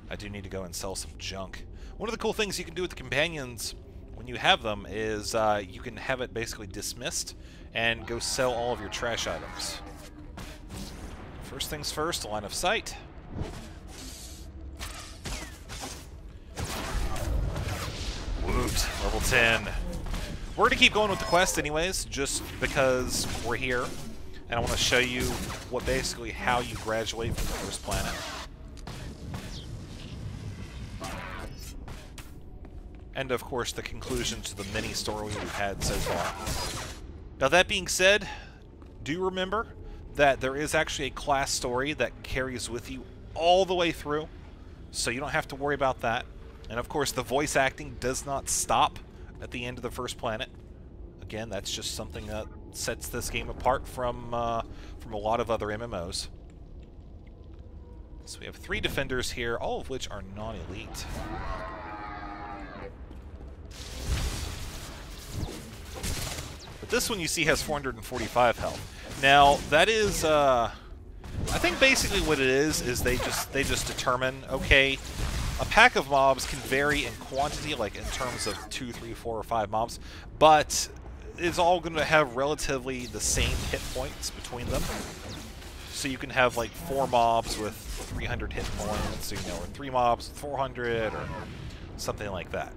I do need to go and sell some junk. One of the cool things you can do with the companions when you have them is you can have it basically dismissed and go sell all of your trash items. First things first, line of sight. Woot, level 10. We're going to keep going with the quest anyways, just because we're here. And I want to show you basically how you graduate from the first planet. And of course the conclusion to the mini story we've had so far. Now that being said, do remember that there is actually a class story that carries with you all the way through, so you don't have to worry about that. And of course the voice acting does not stop at the end of the first planet. Again, that's just something that sets this game apart from a lot of other MMOs. So we have 3 defenders here, all of which are non-elite. But this one you see has 445 health. Now that is, I think basically what it is they just determine, okay, a pack of mobs can vary in quantity, like in terms of 2, 3, 4, or 5 mobs, but it's all going to have relatively the same hit points between them. So you can have like 4 mobs with 300 hit points, you know, or 3 mobs with 400, or something like that.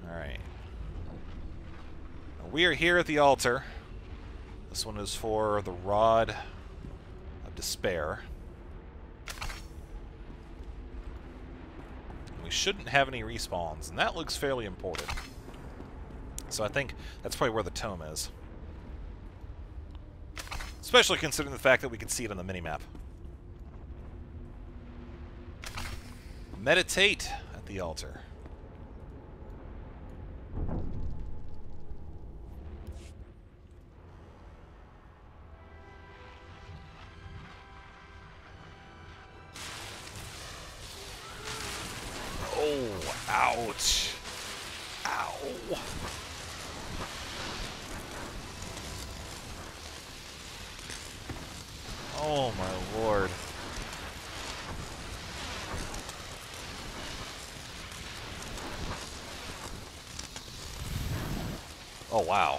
Alright. We are here at the altar. This one is for the Rod of Despair. We shouldn't have any respawns, and that looks fairly important. So I think that's probably where the tome is. Especially considering the fact that we can see it on the minimap. Meditate at the altar. Oh, ouch. Ow. Oh my lord. Oh wow.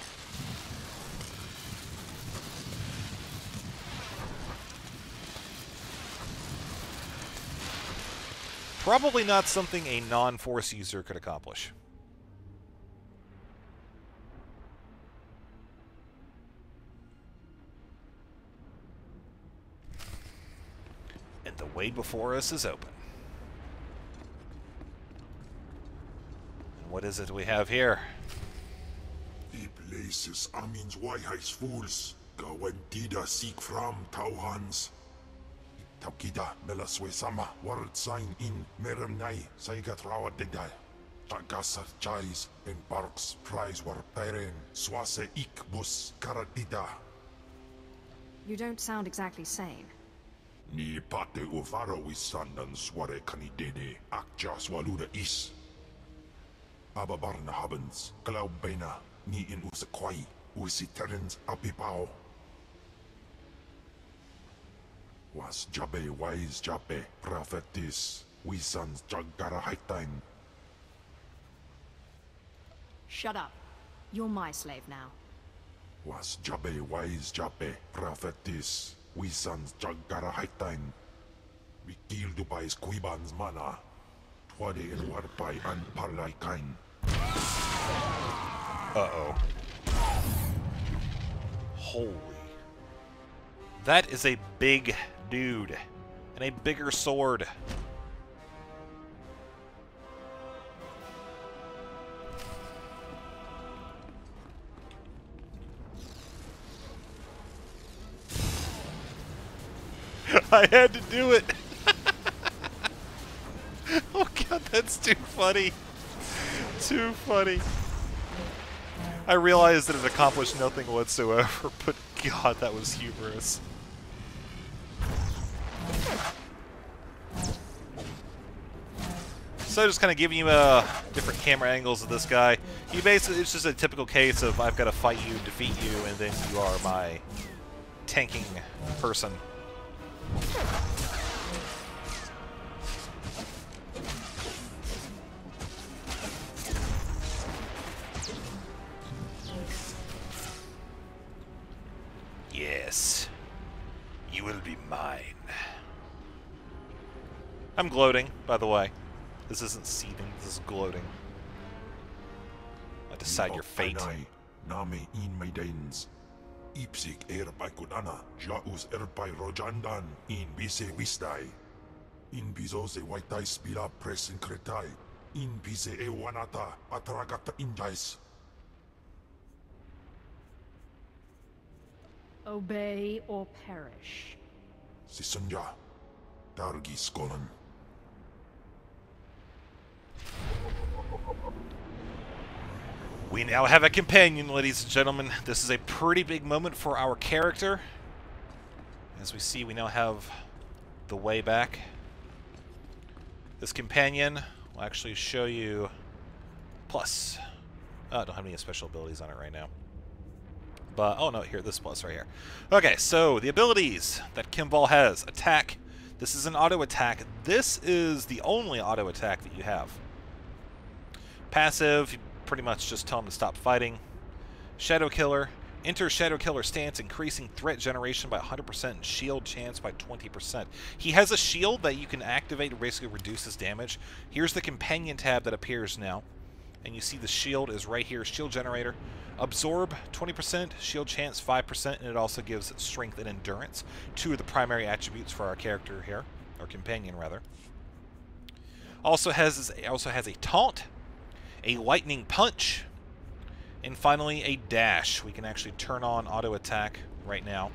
Probably not something a non-Force user could accomplish. And the way before us is open. And what is it we have here? The places Amin's Waiheis fools, Gawentida seek from Tauhans. Taukida Melaswe Sama, Ward sign in Meremnai, Saigat Rawa Degdal. Tagasar Chais, and Parks Prize War Peren, Swase Ikbus Karatida. You don't sound exactly sane. Ni pate uvaro wisandan sware kanidede, Akja Swaluda is. Ababarna Habens, Glaubena, Ni in Usakwai, Usiterens Apipao. Was Jabe wise Jabe, prophetess, we sons Jagara Haitain. Shut up. You're my slave now. Was Jabe wise Jabe, prophetess, we sons Jagara Haitain. We killed Dubai's Kuiban's mana. Twade and Warpai and Parlaikain. Uh-oh. Holy. That is a big dude. And a bigger sword. I had to do it! Oh god, that's too funny. Too funny. I realized that it accomplished nothing whatsoever, but god, that was humorous. So just kind of giving you different camera angles of this guy. You basically, it's just a typical case of I've got to fight you, defeat you, and then you are my tanking person. Yes. You will be mine. I'm gloating, by the way. This isn't seething, this is gloating. I decide your fate. Name in maidens. Ipsik erpai kudana, jaus erpai rojandan, in bise wisdai. In bizose waitai spila presin kretai. In bise ewanata, atragata injais. Obey or perish. Sisunja, Dargi Skolan. We now have a companion, ladies and gentlemen. This is a pretty big moment for our character. As we see, we now have the way back. This companion will actually show you plus. I don't have any special abilities on it right now. But, oh no, here, this plus right here. Okay, so the abilities that Kimball has. Attack. This is an auto attack. This is the only auto attack that you have. Passive, you pretty much just tell him to stop fighting. Shadow Killer. Enter Shadow Killer stance, increasing threat generation by 100% and shield chance by 20%. He has a shield that you can activate to basically reduce his damage. Here's the companion tab that appears now. And you see the shield is right here, shield generator. Absorb 20%, shield chance 5%, and it also gives strength and endurance, two of the primary attributes for our character here, or companion rather. Also has a taunt, a lightning punch, and finally a dash. We can actually turn on auto attack right now.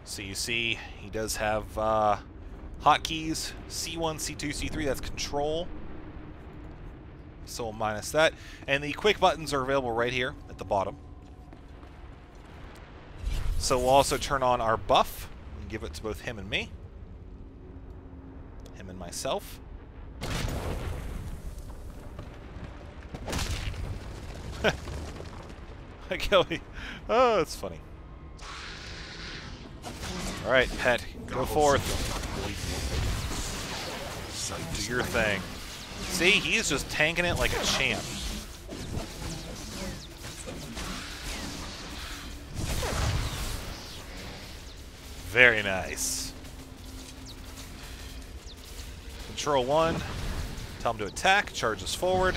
So you see he does have hotkeys, C1, C2, C3, that's control. So we'll minus that. And the quick buttons are available right here at the bottom. So we'll also turn on our buff and give it to both him and me. Him and myself. Kelly. Oh, that's funny. Alright, pet. Go forth. Do your thing. See, he's just tanking it like a champ. Very nice. Control 1. Tell him to attack. Charges forward.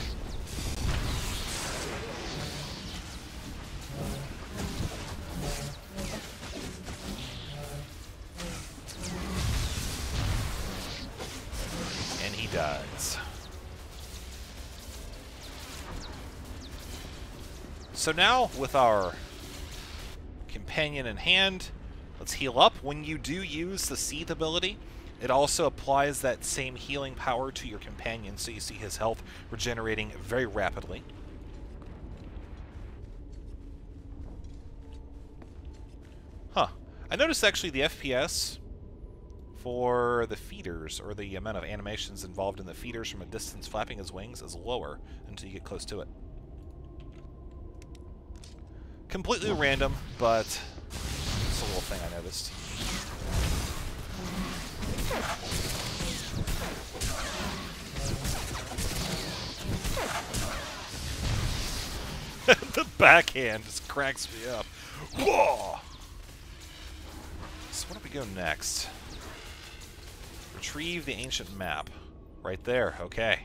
And he dies. So now, with our companion in hand, let's heal up. When you do use the Seath ability, it also applies that same healing power to your companion, so you see his health regenerating very rapidly. Huh. I noticed actually the FPS for the feeders, or the amount of animations involved in the feeders from a distance flapping his wings, is lower until you get close to it. Completely random, but it's a little thing I noticed. The backhand just cracks me up. Whoa! So where do we go next? Retrieve the ancient map. Right there, okay.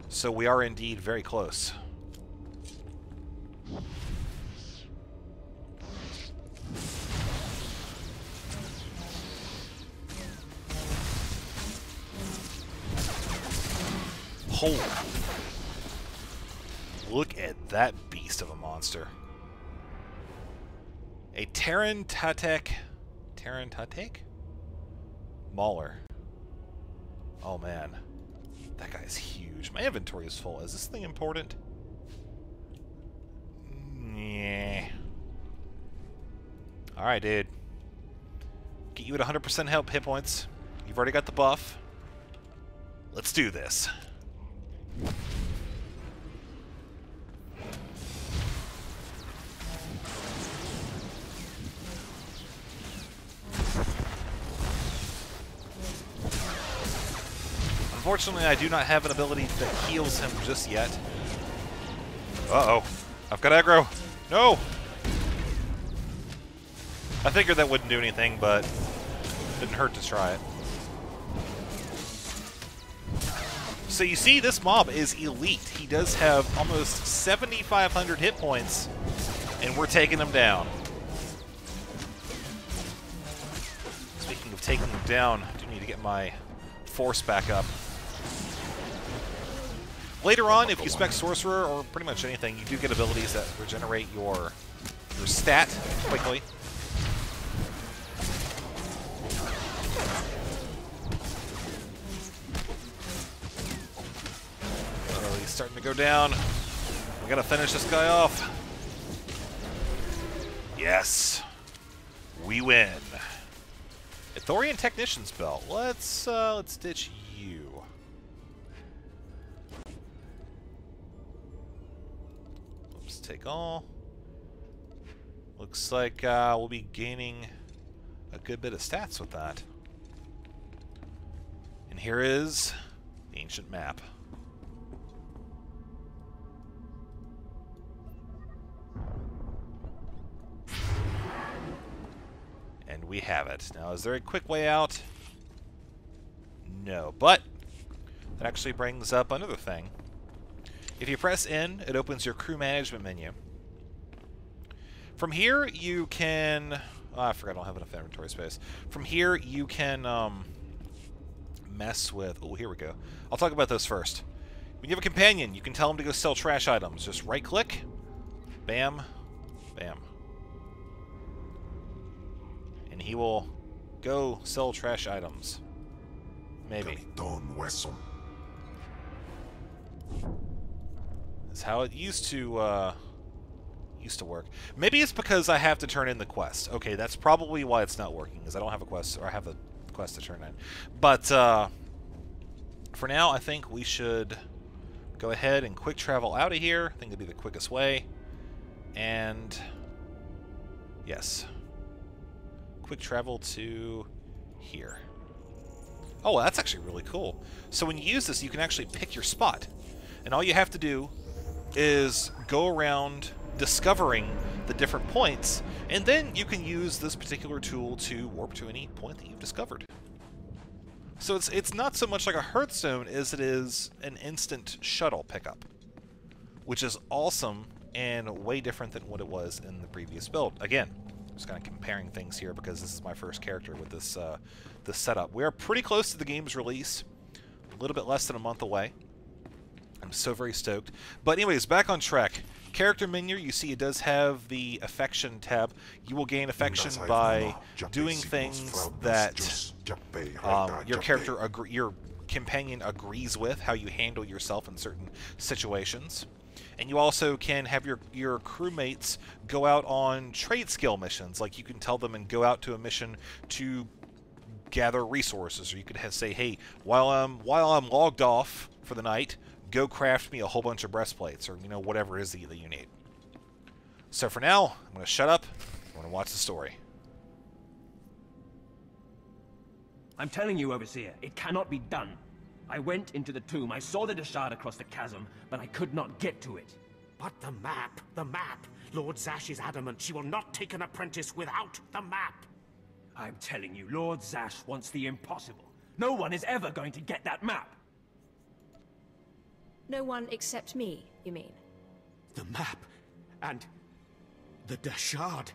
So we are indeed very close. Holy. Look at that beast of a monster. A Tarantatek Mauler. Oh man. That guy's huge. My inventory is full. Is this thing important? Yeah. Alright, dude. Get you at 100% hit points. You've already got the buff. Let's do this. Unfortunately, I do not have an ability that heals him just yet. Uh-oh. I've got aggro. No! I figured that wouldn't do anything, but didn't hurt to try it. So you see, this mob is elite. He does have almost 7,500 hit points, and we're taking him down. Speaking of taking him down, I do need to get my force back up. Later on, if you spec Sorcerer or pretty much anything, you do get abilities that regenerate your stat quickly. Oh, he's starting to go down. We gotta finish this guy off. Yes, we win. Ithorian Technician's Belt. Let's ditch you. Let's take all. Looks like we'll be gaining a good bit of stats with that. And here is the ancient map. And we have it. Now, is there a quick way out? No, but that actually brings up another thing. If you press N, it opens your crew management menu. From here, you can... Oh, I forgot I don't have enough inventory space. From here, you can mess with... Oh, here we go. I'll talk about those first. When you have a companion, you can tell him to go sell trash items. Just right-click. Bam. Bam. And he will go sell trash items. Maybe. That's how it used to work. Maybe it's because I have to turn in the quest. Okay, that's probably why it's not working, because I don't have a quest, or I have a quest to turn in. But for now, I think we should go ahead and quick travel out of here. I think it'd be the quickest way. And yes, quick travel to here. Oh, that's actually really cool. So when you use this, you can actually pick your spot. And all you have to do is go around discovering the different points, and then you can use this particular tool to warp to any point that you've discovered. So it's not so much like a Hearthstone as it is an instant shuttle pickup, which is awesome and way different than what it was in the previous build. Again, just kind of comparing things here because this is my first character with this this setup. We are pretty close to the game's release, a little bit less than a month away. I'm so very stoked. But anyways, back on track. Character menu, you see it does have the affection tab. You will gain affection by doing things that your companion agrees with, how you handle yourself in certain situations. And you also can have your crewmates go out on trade skill missions. Like you can tell them and go out to a mission to gather resources, or you could say, hey, while I'm logged off for the night, go craft me a whole bunch of breastplates, or whatever it is that you need. So for now, I'm going to shut up. I'm going to watch the story. I'm telling you, Overseer, it cannot be done. I went into the tomb, I saw the Deshard across the chasm, but I could not get to it. But the map, the map! Lord Zash is adamant she will not take an apprentice without the map! I'm telling you, Lord Zash wants the impossible. No one is ever going to get that map. No one except me, you mean? The map, and the Deshard.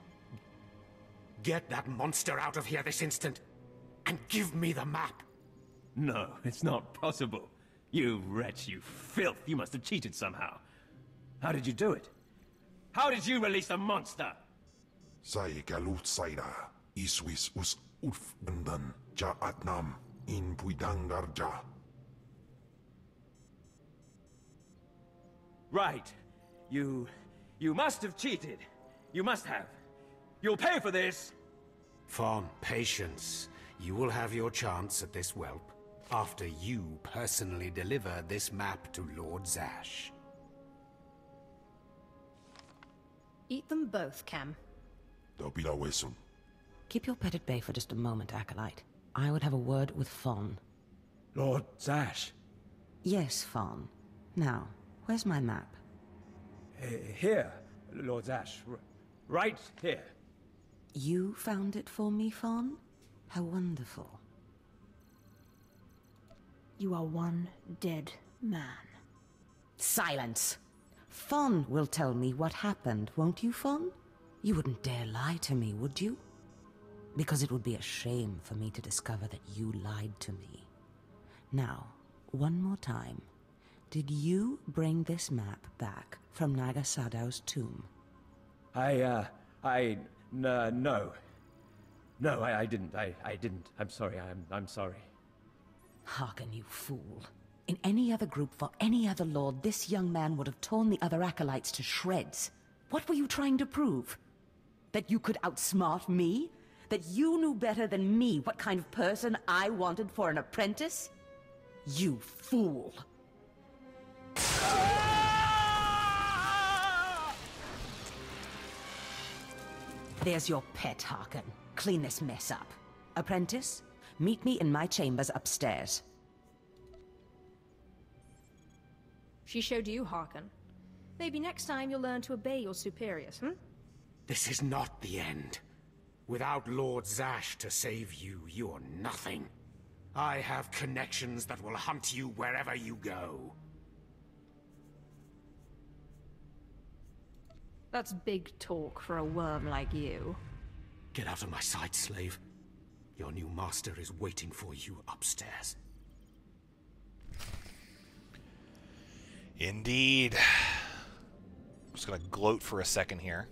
Get that monster out of here this instant, and give me the map. No, it's not possible. You wretch, you filth, you must have cheated somehow. How did you do it? How did you release the monster? Sai galut saira, iswis us ufbendan, ja atnam, in puidangarja. Right. You must have cheated. You must have. You'll pay for this! Fawn, patience. You will have your chance at this whelp, after you personally deliver this map to Lord Zash. Eat them both, Cam. Keep your pet at bay for just a moment, Acolyte. I would have a word with Fawn. Lord Zash. Yes, Fawn. Now, where's my map? Here. Lord Zash, right here. You found it for me, Fawn? How wonderful. You are one dead man. Silence! Fawn will tell me what happened, won't you, Fawn? You wouldn't dare lie to me, would you? Because it would be a shame for me to discover that you lied to me. Now, one more time. Did you bring this map back from Naga Sadow's tomb? No. No, I didn't. I didn't. I'm sorry. I'm sorry. Hearken, you fool. In any other group for any other lord, this young man would have torn the other acolytes to shreds. What were you trying to prove? That you could outsmart me? That you knew better than me what kind of person I wanted for an apprentice? You fool! There's your pet, Harkin. Clean this mess up. Apprentice, meet me in my chambers upstairs. She showed you, Harkin. Maybe next time you'll learn to obey your superiors, hmm? This is not the end. Without Lord Zash to save you, you're nothing. I have connections that will hunt you wherever you go. That's big talk for a worm like you. Get out of my sight, slave. Your new master is waiting for you upstairs. Indeed. I'm just gonna gloat for a second here.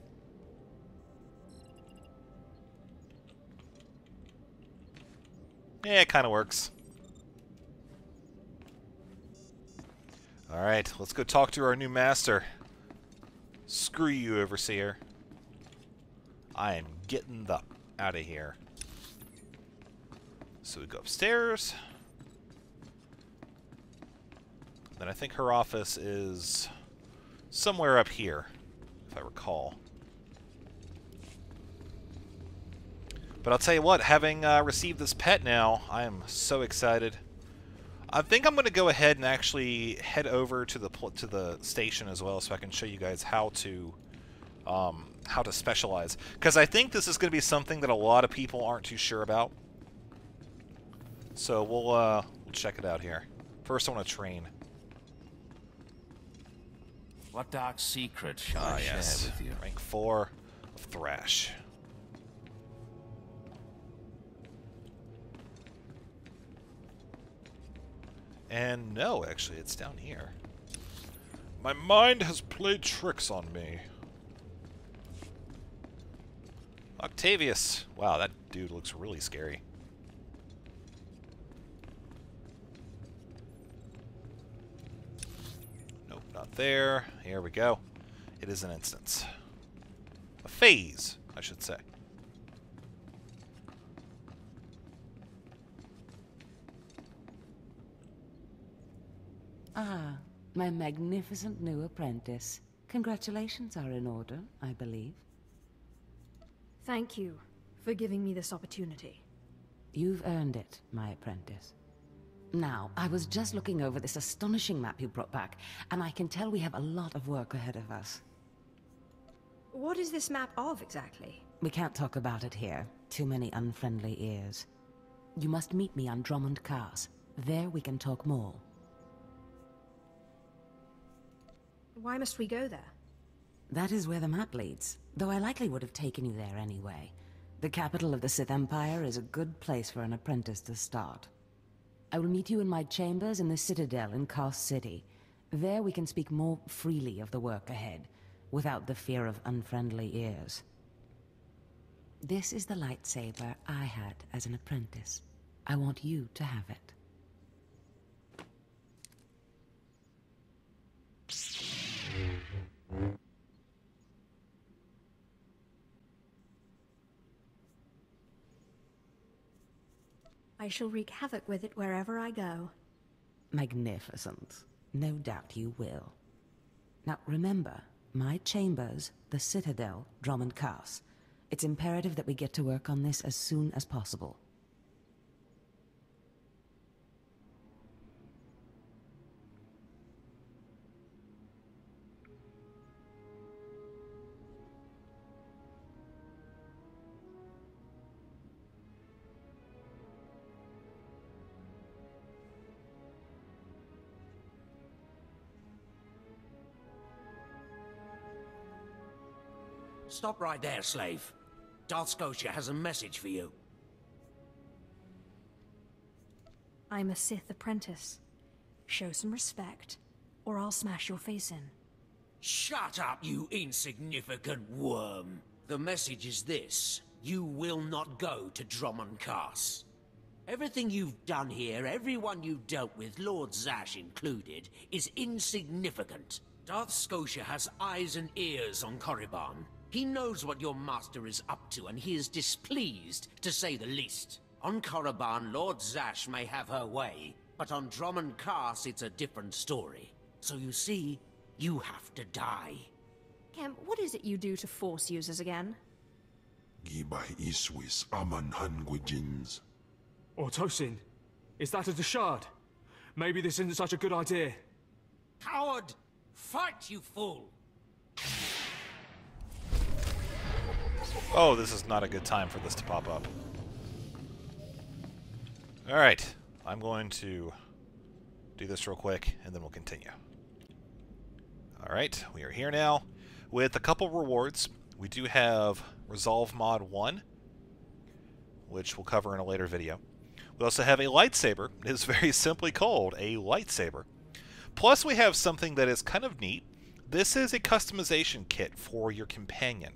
Yeah, it kind of works. Alright, let's go talk to our new master. Screw you, Overseer. I am getting the out of here. So we go upstairs. Then I think her office is somewhere up here, if I recall. But I'll tell you what, having received this pet now, I am so excited. I think I'm going to go ahead and actually head over to the station as well, so I can show you guys how to specialize. Because I think this is going to be something that a lot of people aren't too sure about. So we'll check it out here. First, I want to train. What dark secret shall I share with you? Rank 4 of Thrash. And no, actually, it's down here. My mind has played tricks on me. Octavius. Wow, that dude looks really scary. Nope, not there. Here we go. It is an instance. A phase, I should say. Ah, my magnificent new apprentice. Congratulations are in order, I believe. Thank you for giving me this opportunity. You've earned it, my apprentice. Now, I was just looking over this astonishing map you brought back, and I can tell we have a lot of work ahead of us. What is this map of, exactly? We can't talk about it here. Too many unfriendly ears. You must meet me on Drummond Cars. There we can talk more. Why must we go there? That is where the map leads, though I likely would have taken you there anyway. The capital of the Sith Empire is a good place for an apprentice to start. I will meet you in my chambers in the Citadel in Kars City. There we can speak more freely of the work ahead, without the fear of unfriendly ears. This is the lightsaber I had as an apprentice. I want you to have it. I shall wreak havoc with it wherever I go. Magnificent. No doubt you will. Now remember, my chambers, the Citadel, Drummond Cars. It's imperative that we get to work on this as soon as possible. Stop right there, slave. Darth Scotia has a message for you. I'm a Sith apprentice. Show some respect, or I'll smash your face in. Shut up, you insignificant worm. The message is this. You will not go to Drummond Cass. Everything you've done here, everyone you've dealt with, Lord Zash included, is insignificant. Darth Scotia has eyes and ears on Korriban. He knows what your master is up to, and he is displeased, to say the least. On Korriban, Lord Zash may have her way, but on Drummond Cass, it's a different story. So you see, you have to die. Kemp, what is it you do to Force users again? Gibay iswis aman hangwejins. Or Tosin, is that a Dashard? Maybe this isn't such a good idea. Coward! Fight, you fool! Oh, this is not a good time for this to pop up. Alright, I'm going to do this real quick, and then we'll continue. Alright, we are here now with a couple rewards. We do have Resolve Mod 1, which we'll cover in a later video. We also have a lightsaber. It is very simply called a lightsaber. Plus we have something that is kind of neat. This is a customization kit for your companion.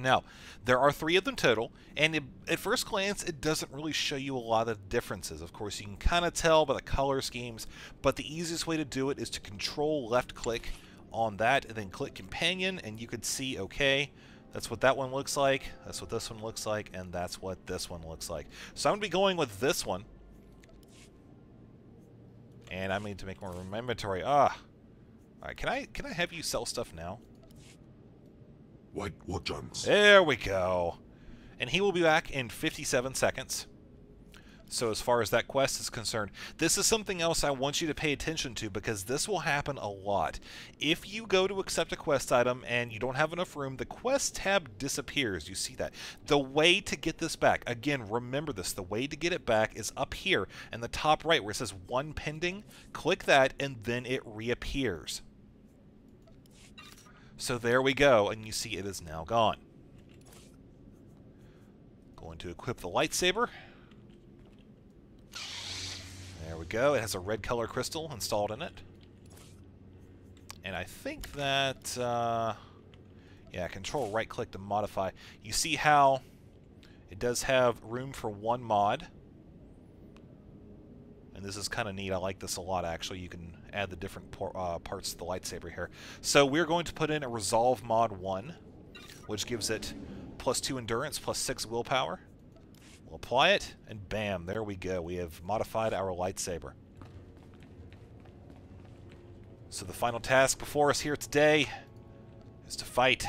Now, there are 3 of them total, and at first glance, it doesn't really show you a lot of differences. Of course, you can kind of tell by the color schemes, but the easiest way to do it is to control left-click on that, and then click Companion, and you can see, okay, that's what that one looks like, that's what this one looks like, and that's what this one looks like. So I'm going to be going with this one. And I need to make more room in my inventory. Alright, can I have you sell stuff now? What Johns? There we go. And he will be back in 57 seconds. So as far as that quest is concerned, this is something else I want you to pay attention to, because this will happen a lot. If you go to accept a quest item and you don't have enough room, the quest tab disappears. You see that. The way to get this back, again, remember this, the way to get it back is up here in the top right where it says 1 pending. Click that and then it reappears. So there we go, and you see it is now gone. Going to equip the lightsaber. There we go. It has a red color crystal installed in it. And I think that, yeah, control right click to modify. You see how it does have room for 1 mod. And this is kind of neat. I like this a lot, actually. You can add the different parts of the lightsaber here. So we're going to put in a Resolve Mod 1, which gives it +2 endurance, +6 willpower. We'll apply it, and bam, there we go. We have modified our lightsaber. So the final task before us here today is to fight.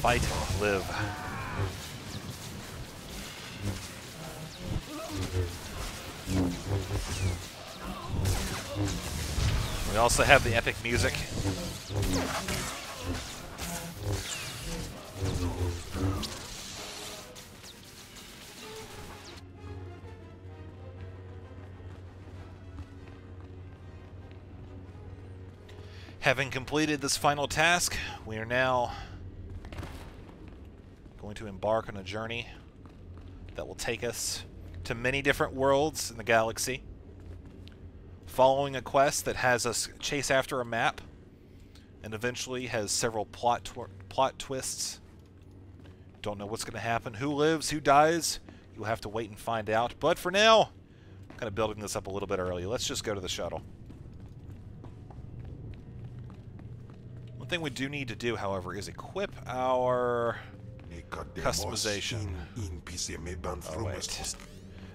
Fight and live. We also have the epic music. Having completed this final task, we are now going to embark on a journey that will take us to many different worlds in the galaxy, following a quest that has us chase after a map, and eventually has several plot twists. Don't know what's going to happen, who lives, who dies. You'll have to wait and find out. But for now, I'm kind of building this up a little bit early. Let's just go to the shuttle. One thing we do need to do, however, is equip our customization. Oh, wait.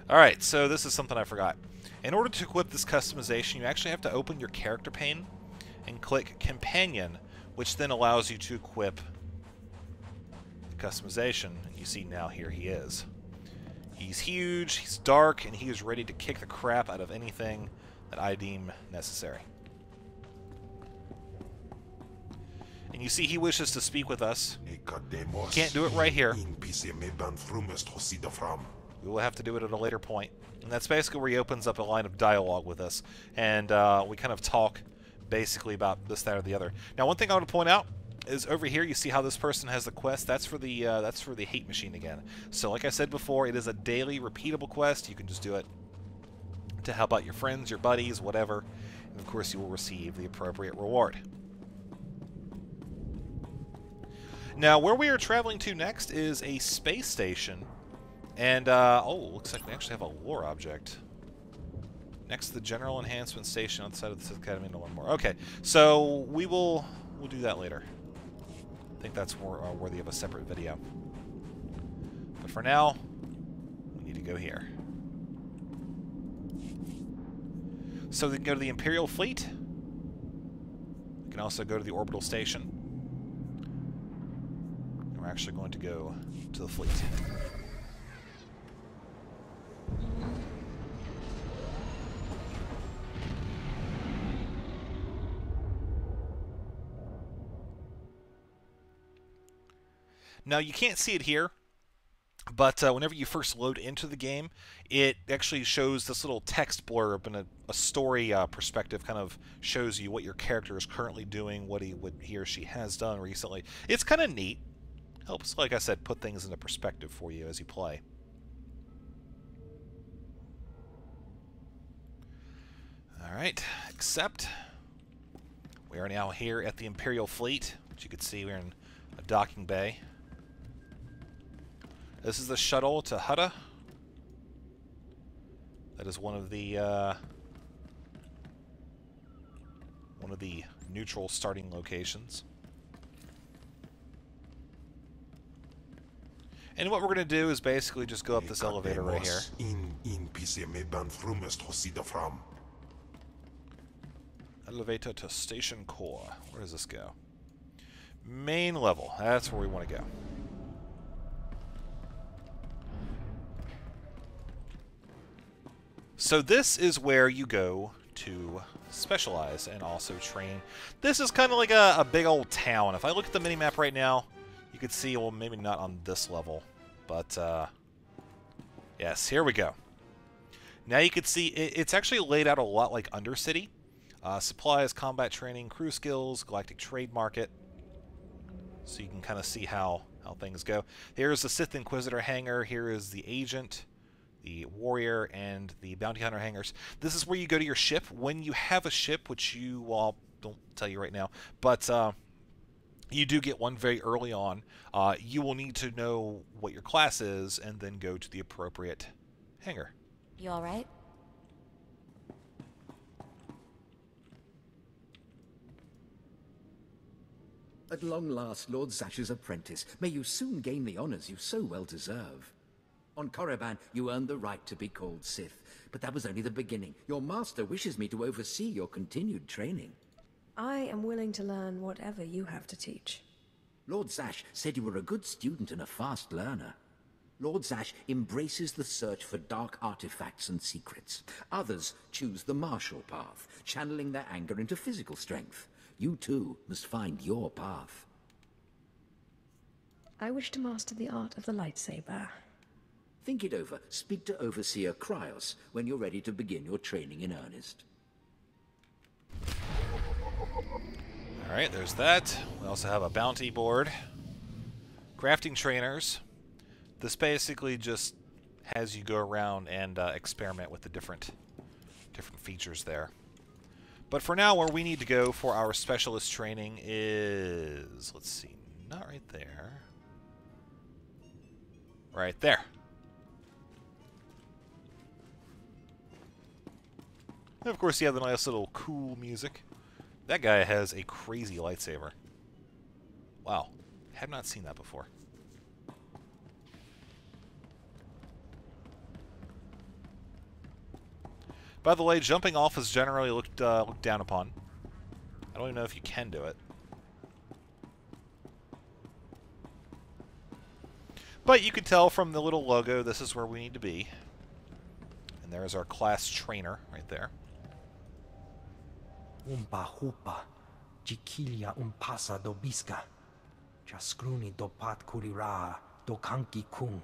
Alright, so this is something I forgot. In order to equip this customization, you actually have to open your character pane and click Companion, which then allows you to equip the customization. And you see now here he is. He's huge, he's dark, and he is ready to kick the crap out of anything that I deem necessary. And you see he wishes to speak with us. Can't do it right here. We will have to do it at a later point. And that's basically where he opens up a line of dialogue with us. And we kind of talk basically about this, that, or the other. Now, one thing I want to point out is over here you see how this person has the quest. That's for the hate machine again. So like I said before, it is a daily repeatable quest. You can just do it to help out your friends, your buddies, whatever, and of course you will receive the appropriate reward. Now, where we are traveling to next is a space station, and oh, looks like we actually have a lore object next to the General Enhancement Station outside of the Sith Academy. No one more. Okay, so we'll do that later. I think that's more worthy of a separate video. But for now, we need to go here. So we can go to the Imperial Fleet. We can also go to the orbital station. And we're actually going to go to the fleet. Now, you can't see it here, but whenever you first load into the game, it actually shows this little text blurb and a story perspective, kind of shows you what your character is currently doing, what he or she has done recently. It's kind of neat. Helps, like I said, put things into perspective for you as you play. Alright, accept. We are now here at the Imperial Fleet, which you can see we're in a docking bay. This is the shuttle to Hutta. That is one of the neutral starting locations. And what we're going to do is basically just go up this elevator right here. Elevator to Station Core. Where does this go? Main level. That's where we want to go. So this is where you go to specialize and also train. This is kind of like a big old town. If I look at the minimap right now, you can see, well, maybe not on this level, but yes, here we go. Now you can see it's actually laid out a lot like Undercity. Supplies, combat training, crew skills, galactic trade market. So you can kind of see how things go. Here's the Sith Inquisitor hangar. Here is the agent, the warrior, and the bounty hunter hangars. This is where you go to your ship. When you have a ship, which you, well, don't tell you right now, but you do get one very early on, you will need to know what your class is and then go to the appropriate hangar. You alright? At long last, Lord Zash's apprentice, may you soon gain the honors you so well deserve. On Korriban, you earned the right to be called Sith, but that was only the beginning. Your master wishes me to oversee your continued training. I am willing to learn whatever you have to teach. Lord Zash said you were a good student and a fast learner. Lord Zash embraces the search for dark artifacts and secrets. Others choose the martial path, channeling their anger into physical strength. You too must find your path. I wish to master the art of the lightsaber. Think it over. Speak to Overseer Kryos when you're ready to begin your training in earnest. Alright, there's that. We also have a bounty board. Crafting trainers. This basically just has you go around and experiment with the different features there. But for now, where we need to go for our specialist training is, let's see, not right there. Right there. And of course, you have the nice little cool music. That guy has a crazy lightsaber. Wow. Have not seen that before. By the way, jumping off is generally looked down upon. I don't even know if you can do it. But you can tell from the little logo, this is where we need to be. And there's our class trainer right there. Umpa hupa, chiquilia umpasa do biska, chaskruni do pat kurira do kanki kung.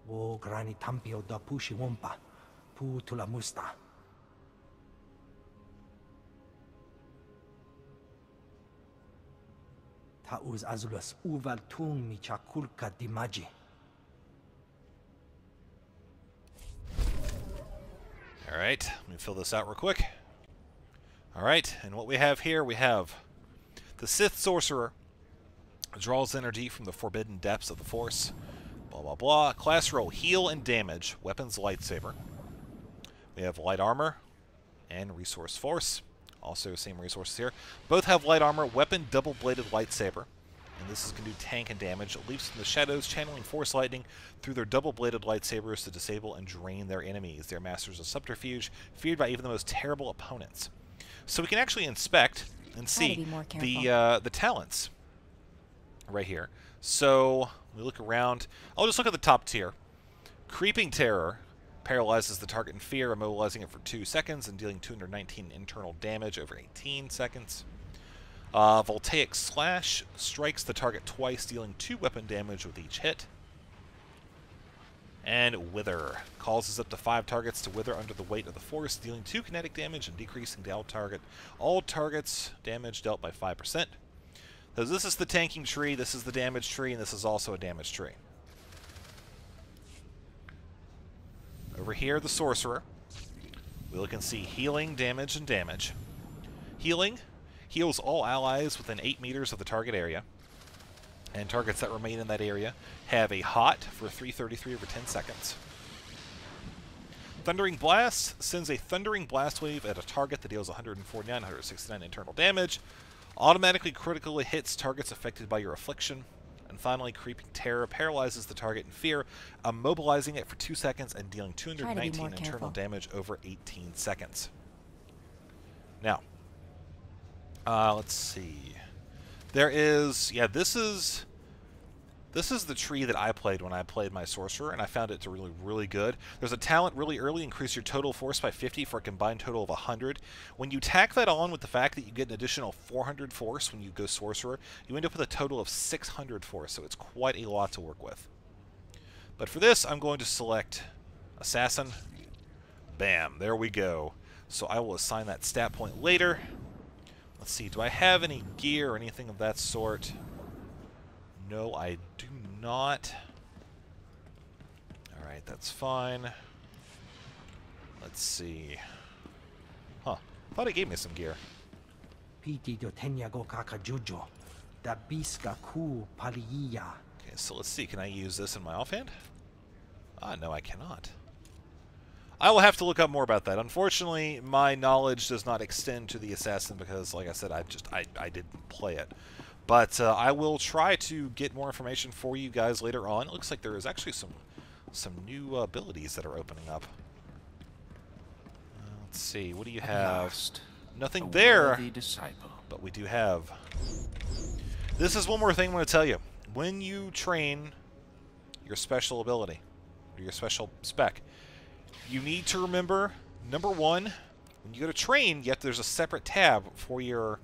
O grani tampio da pushi wompa. Pu tula musta. Tauz azulus uval tung mi chakulka dimaji. Alright, let me fill this out real quick. Alright, and what we have here, we have the Sith Sorcerer draws energy from the forbidden depths of the Force. Blah, blah, blah. Class roll, heal and damage. Weapons, lightsaber. We have light armor and resource force. Also, same resources here. Both have light armor, weapon, double-bladed lightsaber. And this is going to do tank and damage. It leaps from the shadows, channeling force lightning through their double-bladed lightsabers to disable and drain their enemies. They're masters of subterfuge, feared by even the most terrible opponents. So we can actually inspect and see the talents right here. So we look around. I'll just look at the top tier. Creeping Terror paralyzes the target in fear, immobilizing it for 2 seconds and dealing 219 internal damage over 18 seconds. Voltaic Slash strikes the target twice, dealing 2 weapon damage with each hit. And Wither causes up to 5 targets to wither under the weight of the Force, dealing 2 kinetic damage and decreasing all targets damage dealt by 5%. So this is the tanking tree, this is the damage tree, and this is also a damage tree. Over here, the Sorcerer. We look and see healing, damage, and damage. Healing heals all allies within 8 meters of the target area. And targets that remain in that area have a hot for 333 over 10 seconds. Thundering Blast sends a Thundering Blast wave at a target that deals 149, 169 internal damage. Automatically critically hits targets affected by your affliction. And finally, Creeping Terror paralyzes the target in fear, immobilizing it for 2 seconds and dealing 219 internal damage over 18 seconds. Now, let's see. There is, yeah, this is the tree that I played when I played my Sorcerer, and I found it to really good. There's a talent really early, increase your total force by 50 for a combined total of 100. When you tack that on with the fact that you get an additional 400 force when you go Sorcerer, you end up with a total of 600 force, so it's quite a lot to work with. But for this, I'm going to select Assassin. Bam, there we go. So I will assign that stat point later. Let's see, do I have any gear or anything of that sort? No, I do not. Alright, that's fine. Let's see. Huh. Thought it gave me some gear. Piti do tenyago kakajujo. Da biska ku paliya. Okay, so let's see. Can I use this in my offhand? No, I cannot. I will have to look up more about that. Unfortunately, my knowledge does not extend to the Assassin because, like I said, I didn't play it. But I will try to get more information for you guys later on. It looks like there is actually some new abilities that are opening up. Let's see. What do you have? Nothing there. But we do have. This is one more thing I want to tell you. When you train your special ability, or your special spec, you need to remember, number one, when you go to train, there's a separate tab for your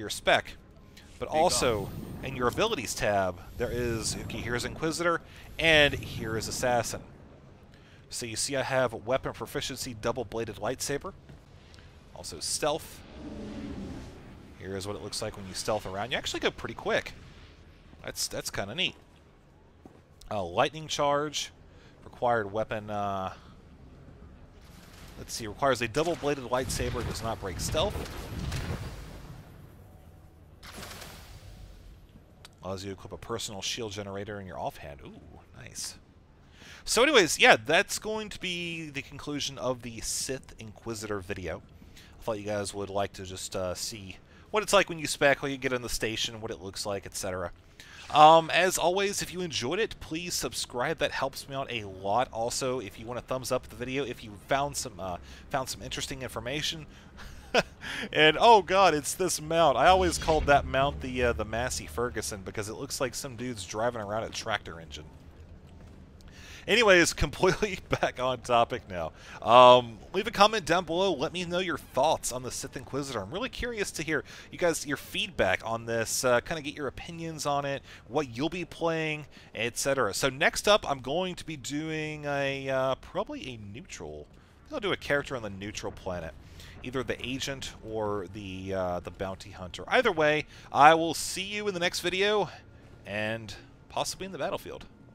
spec. But also, in your abilities tab, there is, okay, here's Inquisitor, and here is Assassin. So you see I have Weapon Proficiency, Double-Bladed Lightsaber. Also Stealth. Here's what it looks like when you stealth around. You actually go pretty quick. That's kind of neat. Lightning Charge. Required weapon, let's see, requires a double-bladed lightsaber, does not break stealth. Allows you to equip a personal shield generator in your offhand. Ooh, nice. So anyways, yeah, that's going to be the conclusion of the Sith Inquisitor video. I thought you guys would like to just see what it's like when you spec, when you get in the station, what it looks like, etc. As always, if you enjoyed it, please subscribe. That helps me out a lot. Also, if you want to thumbs up the video, if you found some interesting information. And oh god, it's this mount. I always called that mount the Massey Ferguson because it looks like some dude's driving around a tractor engine. Anyways, completely back on topic now. Leave a comment down below. Let me know your thoughts on the Sith Inquisitor. I'm really curious to hear you guys, your feedback on this, kind of get your opinions on it, what you'll be playing, etc. So next up, I'm going to be doing a probably a neutral. I'll do a character on the neutral planet, either the agent or the bounty hunter. Either way, I will see you in the next video, and possibly in the battlefield.